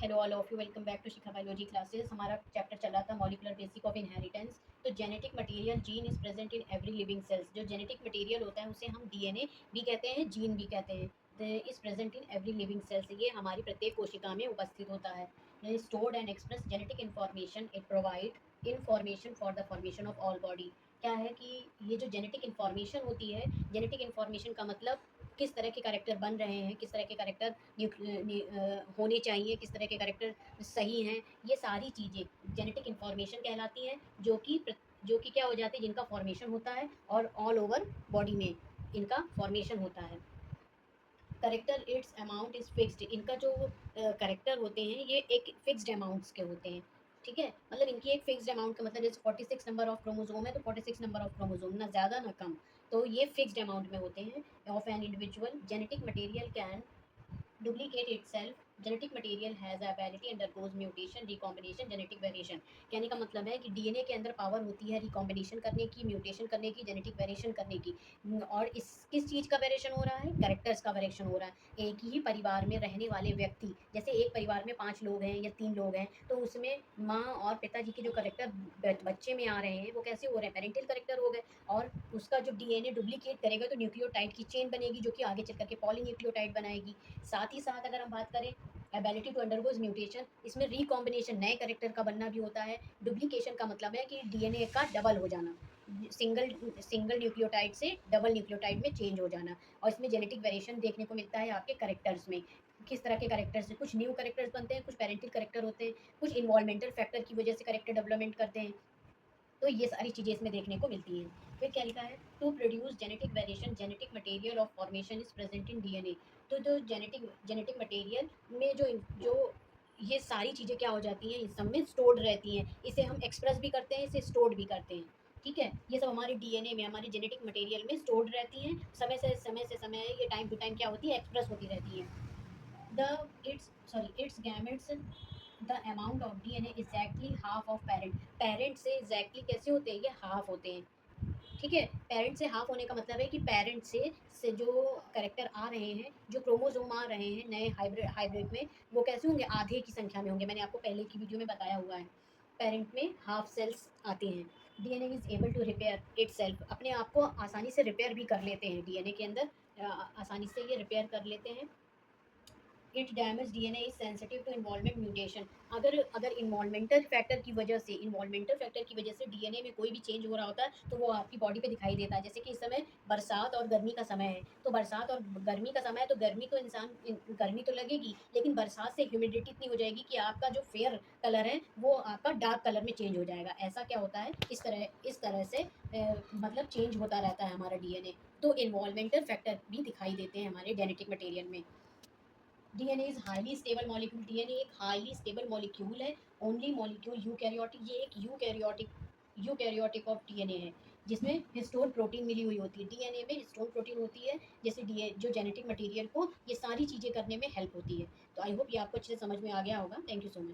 Hello all of you, welcome back to Shikha biology classes. हमारा chapter चल रहा था मॉलिक्यूलर बेसिक ऑफ इनहेरिटेंस। तो genetic material gene is present in every living cells. जो genetic material होता है उसे हम डीएनए भी कहते हैं, जीन भी कहते हैं। Is present in every living sales, ये हमारी प्रत्येक कोशिका में उपस्थित होता है। Stored and express genetic information, it provide information for the formation of all body. क्या है कि ये जो जेनेटिक इन्फॉर्मेशन होती है, जेनेटिक इन्फॉर्मेशन का मतलब किस तरह के कैरेक्टर बन रहे हैं, किस तरह के कैरेक्टर होने चाहिए, किस तरह के कैरेक्टर सही हैं, ये सारी चीज़ें जेनेटिक इन्फॉर्मेशन कहलाती हैं, जो कि क्या हो जाती है, जिनका फॉर्मेशन होता है और ऑल ओवर बॉडी में इनका फॉर्मेशन होता है। Character it's amount is fixed. इनका जो करेक्टर होते हैं ये एक फिक्स्ड अमाउंट्स के होते हैं। ठीक है, मतलब इनकी एक फिक्स्ड अमाउंट का मतलब जैसे 46 नंबर ऑफ क्रोमोजोम है तो 46 नंबर ऑफ क्रोमोजोम, ना ज़्यादा ना कम। तो ये फिक्स्ड अमाउंट में होते हैं of an individual. Genetic material can duplicate itself. Genetic material has ability undergoes mutation, recombination, genetic variation. कहने का मतलब है कि डीएनए के अंदर पावर होती है रिकॉम्बिनेशन करने की, म्यूटेशन करने की, जेनेटिक वेरिएशन करने की। और इस किस चीज़ का वेरिएशन हो रहा है? कैरेक्टर्स का वेरिएशन हो रहा है। एक ही परिवार में रहने वाले व्यक्ति, जैसे एक परिवार में 5 लोग हैं या 3 लोग हैं, तो उसमें माँ और पिताजी के जो कैरेक्टर बच्चे में आ रहे हैं वो कैसे हो रहे हैं? पेरेंटल कैरेक्टर हो गए। और उसका जो डीएनए डुप्लीकेट करेगा तो न्यूक्लियोटाइड की चेन बनेगी, जो कि आगे चल करके पॉलीन्यूक्लियोटाइड बनाएगी। साथ ही साथ अगर हम बात करें एबिलिटी टू अंडरगोज म्यूटेशन, इसमें रिकॉम्बिनेशन, नए करेक्टर का बनना भी होता है। डुप्लीकेशन का मतलब है कि डीएनए का डबल हो जाना, सिंगल सिंगल न्यूक्लियोटाइड से डबल न्यूक्लियोटाइड में चेंज हो जाना। और इसमें जेनेटिक वेरिएशन देखने को मिलता है आपके करेक्टर्स में। किस तरह के करेक्टर्स से कुछ न्यू करेक्टर्स बनते हैं, कुछ पेरेंटल करेक्टर होते हैं, कुछ इन्वॉल्वमेंटल फैक्टर की वजह से करेक्टर डेवलपमेंट करते हैं। तो ये सारी चीज़ें इसमें देखने को मिलती हैं। फिर क्या लिखा है? To produce genetic variation, genetic material of formation is present in DNA. तो जो जेनेटिक मटेरियल में जो ये सारी चीज़ें क्या हो जाती हैं, इस सब में स्टोर्ड रहती हैं। इसे हम एक्सप्रेस भी करते हैं, इसे स्टोर्ड भी करते हैं। ठीक है, ये सब हमारे डीएनए में, हमारे जेनेटिक मटेरियल में स्टोर्ड रहती हैं। समय ये टाइम टू टाइम क्या होती है, एक्सप्रेस होती रहती है। its gametes, the amount of DNA exactly half of parent से exactly कैसे होते हैं, ये हाफ होते हैं। ठीक है, पेरेंट से हाफ होने का मतलब है कि पेरेंट से जो करेक्टर आ रहे हैं, जो क्रोमोजोम आ रहे हैं नए हाइब्रिड में, वो कैसे होंगे? आधे की संख्या में होंगे। मैंने आपको पहले की वीडियो में बताया हुआ है। पेरेंट में हाफ सेल्स आते हैं। DNA is able to repair itself, अपने आप को आसानी से रिपेयर भी कर लेते हैं। डीएनए के अंदर आसानी से ये रिपेयर कर लेते हैं। It damage DNA is sensitive to environment mutation. अगर इन्वॉल्वमेंटल फैक्टर की वजह से डीएनए में कोई भी चेंज हो रहा होता है तो वो आपकी बॉडी पे दिखाई देता है। जैसे कि इस समय बरसात और गर्मी का समय है, तो बरसात और गर्मी का समय है तो गर्मी तो लगेगी, लेकिन बरसात से ह्यूमिडिटी इतनी हो जाएगी कि आपका जो फेयर कलर है वो आपका डार्क कलर में चेंज हो जाएगा। ऐसा क्या होता है, इस तरह से मतलब चेंज होता रहता है हमारा डीएनए। तो इन्वॉल्वमेंटल फैक्टर भी दिखाई देते हैं हमारे जेनेटिक मटेरियल में। DNA is highly stable molecule. DNA एक हाईली स्टेबल मॉलिक्यूल है। ओनली मॉलिक्यूल यूकैरियोटिक, ये एक यूकैरियोटिक ऑफ डीएनए है, जिसमें हिस्टोन प्रोटीन मिली हुई होती है। डीएनए में हिस्टोन प्रोटीन होती है, जैसे डीए जो जेनेटिक मटेरियल को ये सारी चीज़ें करने में हेल्प होती है। तो आई होप ये आपको अच्छे से समझ में आ गया होगा। Thank you so much.